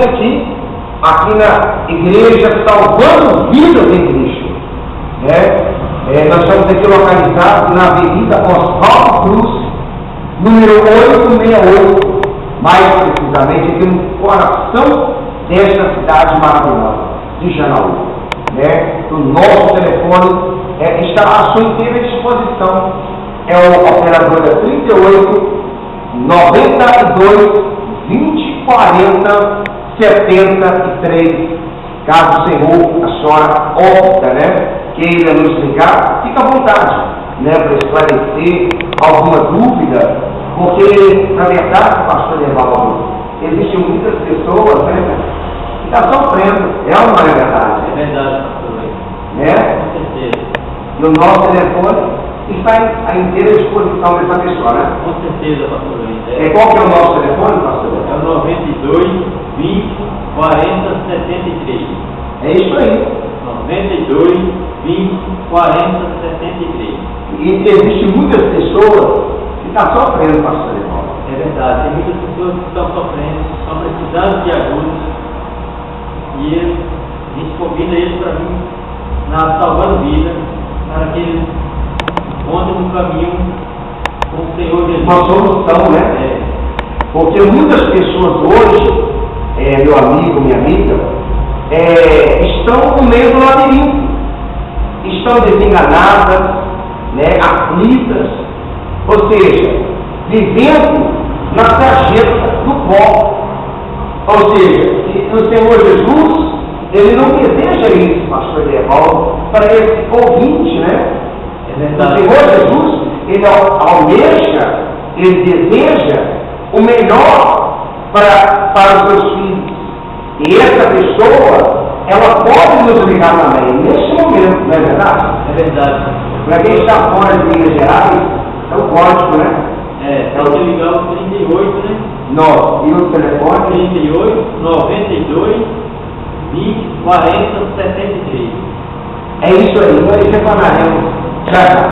aqui na igreja, salvando vidas em Cristo. Nós estamos aqui localizados na Avenida Oswaldo Cruz, número 868, mais precisamente aqui no coração desta cidade maravilhosa de Janaúba. O nosso telefone está à sua inteira disposição. É o operador 38 92 20 40 73. Caso o senhor, a senhora opta, queira nos ligar, fica à vontade, para esclarecer alguma dúvida, porque, na verdade, pastor Evaldo, existem muitas pessoas, que estão sofrendo, ou não é verdade? É verdade, pastor. Com certeza. E o nosso telefone está à inteira disposição dessa pessoa, Com certeza, pastor. Qual que é o nosso telefone, pastor? É o 92 20 40 73. É isso aí. 92 20 40 73. E existem muitas pessoas que estão sofrendo, pastor Evaldo. É verdade, tem muitas pessoas que estão sofrendo, estão precisando de ajuda. E a gente convida eles para vir na Salvando Vida, para que eles encontrem um caminho com o Senhor Jesus. Uma solução, Porque muitas pessoas hoje, meu amigo, minha amiga, estão no meio do labirinto, estão desenganadas, aflitas, ou seja, vivendo na sarjeta do pó. Ou seja, o Senhor Jesus, Ele não deseja isso, pastor Evaldo, para esse ouvinte, É verdade. O Senhor Jesus, Ele almeja, Ele deseja o melhor para os seus filhos. E essa pessoa, ela pode nos ligar também, nesse momento, não é verdade? É verdade. Para quem está fora de Minas Gerais, é o código, É o que ligar o 38, Nossa, e o telefone? 38 92 20 40 73. É isso aí, nós retornaremos já já.